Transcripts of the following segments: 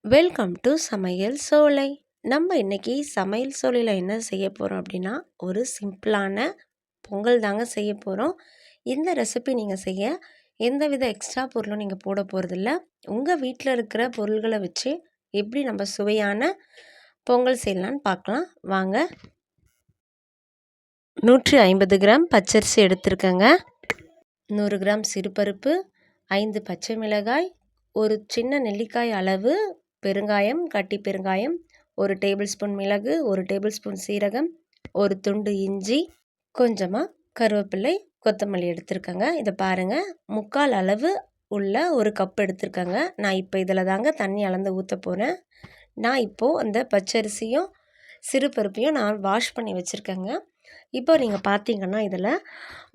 Welcome to சமையல் சோலை. நம்ம இன்னைக்கு சமையல் சோலையில் என்ன செய்ய போகிறோம் அப்படின்னா, ஒரு சிம்பிளான பொங்கல் தாங்க செய்ய போகிறோம். இந்த ரெசிபி நீங்கள் செய்ய எந்தவித எக்ஸ்ட்ரா பொருளும் நீங்கள் போட போகிறதில்ல. உங்கள் வீட்டில் இருக்கிற பொருள்களை வச்சு எப்படி நம்ம சுவையான பொங்கல் செய்யலான்னு பார்க்கலாம் வாங்க. 150 கிராம் பச்சரிசி எடுத்துருக்கேங்க. 100 கிராம் சிறுபருப்பு, 5 பச்சை மிளகாய், ஒரு சின்ன நெல்லிக்காய் அளவு பெருங்காயம், கட்டி பெருங்காயம், 1 டேபிள் ஸ்பூன் மிளகு, 1 டேபிள் ஸ்பூன் சீரகம், ஒரு துண்டு இஞ்சி, கொஞ்சமாக கருவேப்பிலை, கொத்தமல்லி எடுத்துருக்கேங்க. இதை பாருங்கள், 3/4 அளவு உள்ள ஒரு கப் எடுத்துருக்கேங்க. நான் இப்போ இதில் தாங்க தண்ணி அளந்து ஊற்ற போகிறேன். நான் இப்போது அந்த பச்சரிசியும் சிறுபருப்பையும் நான் வாஷ் பண்ணி வச்சுருக்கேங்க. இப்போ நீங்கள் பார்த்தீங்கன்னா இதில்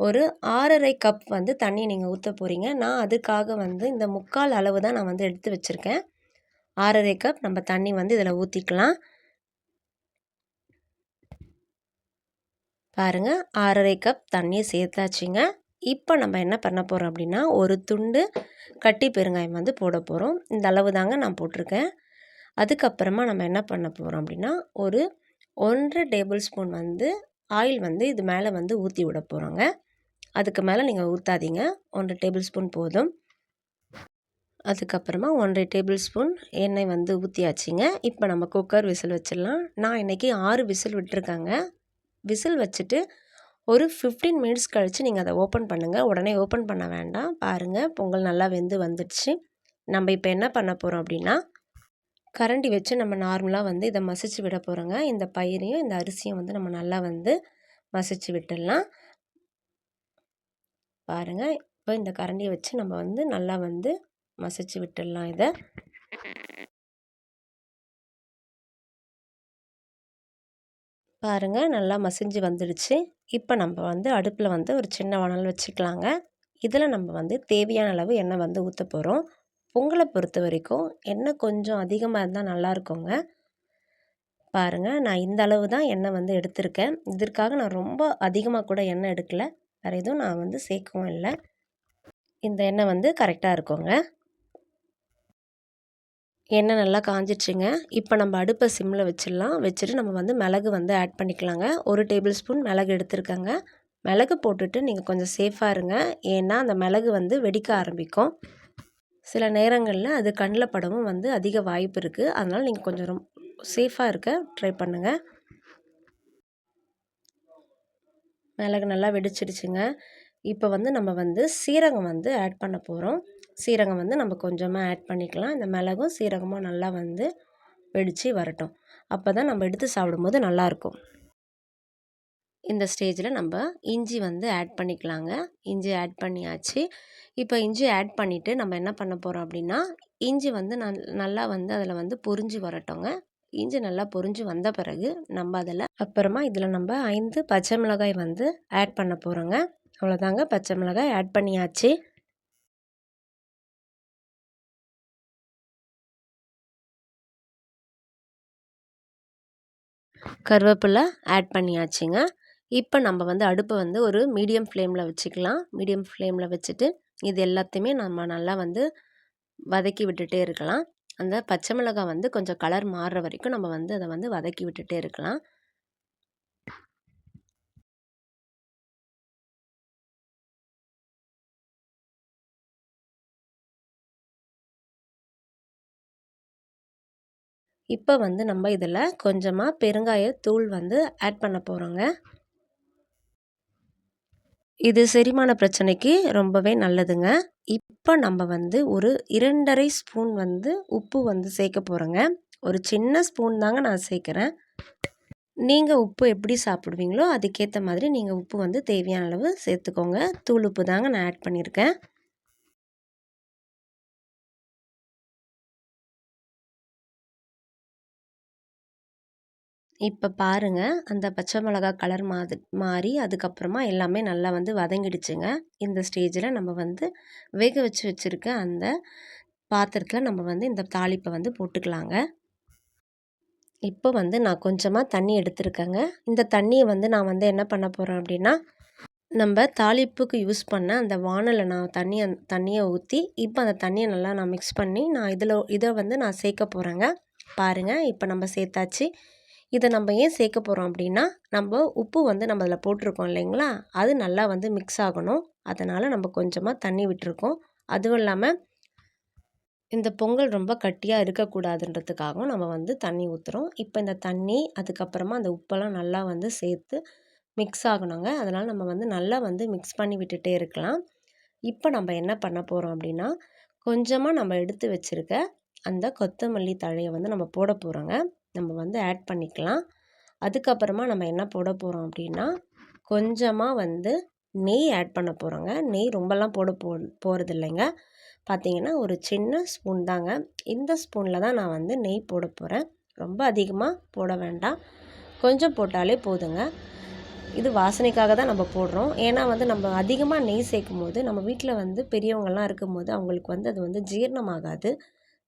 ஒரு 6.5 கப் வந்து தண்ணி நீங்கள் ஊற்ற போகிறீங்க. நான் அதுக்காக வந்து இந்த 3/4 அளவு தான் நான் வந்து எடுத்து வச்சுருக்கேன். 6.5 கப் நம்ம தண்ணி வந்து இதில் ஊற்றிக்கலாம். பாருங்கள், 6.5 கப் தண்ணியை சேர்த்தாச்சுங்க. இப்போ நம்ம என்ன பண்ண போகிறோம் அப்படின்னா, ஒரு துண்டு கட்டி பெருங்காயம் வந்து போட போகிறோம். இந்த அளவு தாங்க நான் போட்டிருக்கேன். அதுக்கப்புறமா நம்ம என்ன பண்ண போகிறோம் அப்படின்னா, ஒரு 1 டேபிள் ஸ்பூன் வந்து ஆயில் வந்து இது மேலே வந்து ஊற்றி விட போகிறோங்க. அதுக்கு மேலே நீங்கள் ஊற்றாதீங்க, 1 டேபிள் ஸ்பூன் போதும். அதுக்கப்புறமா 1 டேபிள் ஸ்பூன் எண்ணெய் வந்து ஊற்றியாச்சுங்க. இப்போ நம்ம குக்கர் விசில் வச்சிடலாம். நான் இன்றைக்கி 6 விசில் விட்டுருக்காங்க. விசில் வச்சுட்டு ஒரு 15 மினிட்ஸ் கழித்து நீங்கள் அதை ஓப்பன் பண்ணுங்கள். உடனே ஓப்பன் பண்ண வேண்டாம். பாருங்கள், பொங்கல் நல்லா வெந்து வந்துடுச்சு. நம்ம இப்போ என்ன பண்ண போகிறோம் அப்படின்னா, கரண்டி வச்சு நம்ம நார்மலாக வந்து இதை மசிச்சு விட போகிறோங்க. இந்த பயிரையும் இந்த அரிசியும் வந்து நம்ம நல்லா வந்து மசிச்சு விட்டுடலாம். பாருங்கள், இப்போ இந்த கரண்டியை வச்சு நம்ம வந்து நல்லா வந்து மசிச்சு விட்டுடலாம். இதை பாருங்கள், நல்லா மசிஞ்சு வந்துடுச்சு. இப்போ நம்ம வந்து அடுப்பில் வந்து ஒரு சின்ன வானல் வச்சுக்கலாங்க. இதில் நம்ம வந்து தேவையான அளவு எண்ணெய் வந்து ஊற்ற போகிறோம். பொங்கலை பொறுத்த வரைக்கும் எண்ணெய் கொஞ்சம் அதிகமாக இருந்தால் நல்லாயிருக்குங்க. பாருங்கள், நான் இந்த அளவு தான் எண்ணெய் வந்து எடுத்திருக்கேன். இதற்காக நான் ரொம்ப அதிகமாக கூட எண்ணெய் எடுக்கலை. வேறு எதுவும் நான் வந்து சேர்க்கவும் இல்லை. இந்த எண்ணெய் வந்து கரெக்டாக இருக்குங்க. எண்ணெய் நல்லா காஞ்சிடுச்சுங்க. இப்போ நம்ம அடுப்பை சிம்மில் வச்சிடலாம். வச்சுட்டு நம்ம வந்து மிளகு வந்து ஆட் பண்ணிக்கலாங்க. 1 டேபிள் ஸ்பூன் மிளகு எடுத்துருக்கேங்க. மிளகு போட்டுட்டு நீங்கள் கொஞ்சம் சேஃபாக இருங்க. ஏன்னா அந்த மிளகு வந்து வெடிக்க ஆரம்பிக்கும். சில நேரங்களில் அது கண்ணில் படவும் வந்து அதிக வாய்ப்பு இருக்குது. அதனால் நீங்கள் கொஞ்சம் சேஃபாக இருக்க ட்ரை பண்ணுங்கள். மிளகு நல்லா வெடிச்சிடுச்சுங்க. இப்போ வந்து நம்ம வந்து சீரகம் வந்து ஆட் பண்ண போகிறோம். சீரகம் வந்து நம்ம கொஞ்சமாக ஆட் பண்ணிக்கலாம். இந்த மிளகும் சீரகமும் நல்லா வந்து வெடித்து வரட்டும். அப்போ தான் நம்ம எடுத்து சாப்பிடும்போது நல்லாயிருக்கும். இந்த ஸ்டேஜில் நம்ம இஞ்சி வந்து ஆட் பண்ணிக்கலாங்க. இஞ்சி ஆட் பண்ணியாச்சு. இப்போ இஞ்சி ஆட் பண்ணிவிட்டு நம்ம என்ன பண்ண போகிறோம் அப்படின்னா, இஞ்சி வந்து நல்லா வந்து அதில் வந்து பொரிஞ்சு வரட்டுங்க. இஞ்சி நல்லா பொரிஞ்சு வந்த பிறகு நம்ம அப்புறமா இதில் நம்ம 5 பச்சை மிளகாய் வந்து ஆட் பண்ண போகிறோங்க. அவ்வளோதாங்க, பச்சை மிளகாய் ஆட் பண்ணியாச்சு. கருவேப்பிலை ஆட் பண்ணியாச்சுங்க. இப்போ நம்ம வந்து அடுப்பை வந்து ஒரு மீடியம் ஃப்ளேமில் வச்சுக்கலாம். மீடியம் ஃப்ளேமில் வச்சுட்டு இது எல்லாத்தையுமே நம்ம நல்லா வந்து வதக்கி விட்டுட்டே இருக்கலாம். அந்த பச்சை மிளகாய் வந்து கொஞ்சம் கலர் மாறுற வரைக்கும் நம்ம வந்து அதை வந்து வதக்கி விட்டுட்டே இருக்கலாம். இப்போ வந்து நம்ம இதில் கொஞ்சமாக பெருங்காயத்தூள் வந்து ஆட் பண்ண போகிறோங்க. இது செரிமான பிரச்சனைக்கு ரொம்பவே நல்லதுங்க. இப்போ நம்ம வந்து ஒரு 2.5 ஸ்பூன் வந்து உப்பு வந்து சேர்க்க போகிறோங்க. ஒரு சின்ன ஸ்பூன் தாங்க நான் சேர்க்குறேன். நீங்கள் உப்பு எப்படி சாப்பிடுவீங்களோ அதுக்கேற்ற மாதிரி நீங்கள் உப்பு வந்து தேவையான அளவு சேர்த்துக்கோங்க. தூள் உப்பு தாங்க நான் ஆட் பண்ணியிருக்கேன். இப்போ பாருங்கள், அந்த பச்சை மிளகா கலர் மாறி அதுக்கப்புறமா எல்லாமே நல்லா வந்து வதங்கிடுச்சுங்க. இந்த ஸ்டேஜில் நம்ம வந்து வேக வச்சு வச்சுருக்க அந்த பாத்திரத்தில் நம்ம வந்து இந்த தாளிப்பை வந்து போட்டுக்கலாங்க. இப்போ வந்து நான் கொஞ்சமாக தண்ணி எடுத்துருக்கேங்க. இந்த தண்ணியை வந்து நான் வந்து என்ன பண்ண போகிறேன் அப்படின்னா, நம்ம தாளிப்புக்கு யூஸ் பண்ண அந்த வாணலை நான் தண்ணியை ஊற்றி இப்போ அந்த தண்ணியை நல்லா நான் மிக்ஸ் பண்ணி நான் இதை வந்து நான் சேர்க்க போகிறேங்க. பாருங்கள், இப்போ நம்ம சேர்த்தாச்சு. இதை நம்ம ஏன் சேர்க்க போகிறோம் அப்படின்னா, நம்ம உப்பு வந்து நம்ம அதில் போட்டிருக்கோம் இல்லைங்களா, அது நல்லா வந்து மிக்ஸ் ஆகணும். அதனால் நம்ம கொஞ்சமாக தண்ணி விட்டுருக்கோம். அதுவும் இல்லாமல் இந்த பொங்கல் ரொம்ப கட்டியாக இருக்கக்கூடாதுன்றதுக்காகவும் நம்ம வந்து தண்ணி ஊற்றுறோம். இப்போ இந்த தண்ணி அதுக்கப்புறமா அந்த உப்பெல்லாம் நல்லா வந்து சேர்த்து மிக்ஸ் ஆகணுங்க. அதனால் நம்ம வந்து நல்லா வந்து மிக்ஸ் பண்ணி விட்டுட்டே இருக்கலாம். இப்போ நம்ம என்ன பண்ண போகிறோம் அப்படின்னா, கொஞ்சமாக நம்ம எடுத்து வச்சுருக்க அந்த கொத்தமல்லி தழையை வந்து நம்ம போட போகிறோங்க. நம்ம வந்து ஆட் பண்ணிக்கலாம். அதுக்கப்புறமா நம்ம என்ன போட போகிறோம் அப்படின்னா, கொஞ்சமாக வந்து நெய் ஆட் பண்ண போகிறோங்க. நெய் ரொம்பலாம் போகிறது இல்லைங்க. பார்த்தீங்கன்னா ஒரு சின்ன ஸ்பூன் தாங்க. இந்த ஸ்பூனில் தான் நான் வந்து நெய் போட போகிறேன். ரொம்ப அதிகமாக போட வேண்டாம், கொஞ்சம் போட்டாலே போதுங்க. இது வாசனைக்காக தான் நம்ம போடுறோம். ஏன்னா வந்து நம்ம அதிகமாக நெய் சேர்க்கும் போது நம்ம வீட்டில் வந்து பெரியவங்கள்லாம் இருக்கும்போது அவங்களுக்கு வந்து அது வந்து ஜீரணமாகாது,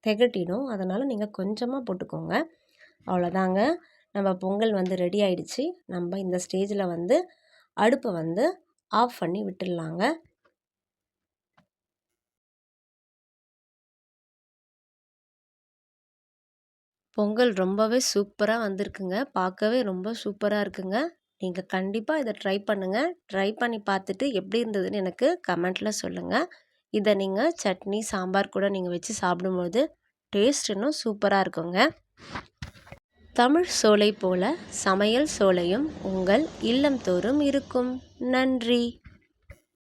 திகட்டிடும். அதனால் நீங்கள் கொஞ்சமாக போட்டுக்கோங்க. அவ்வளோதாங்க, நம்ம பொங்கல் வந்து ரெடி ஆயிடுச்சு. நம்ம இந்த ஸ்டேஜில் வந்து அடுப்பை வந்து ஆஃப் பண்ணி விட்டுடலாங்க. பொங்கல் ரொம்பவே சூப்பராக வந்திருக்குங்க. பார்க்கவே ரொம்ப சூப்பராக இருக்குங்க. நீங்கள் கண்டிப்பாக இதை ட்ரை பண்ணுங்கள். ட்ரை பண்ணி பார்த்துட்டு எப்படி இருந்ததுன்னு எனக்கு கமெண்ட்டில் சொல்லுங்கள். இதை நீங்கள் சட்னி, சாம்பார் கூட நீங்கள் வச்சு சாப்பிடும்போது டேஸ்ட் இன்னும் சூப்பராக இருக்குங்க. தமிழ் சோலை போல சமையல் சோலையும் உங்கள் இல்லம் தோறும் இருக்கும். நன்றி.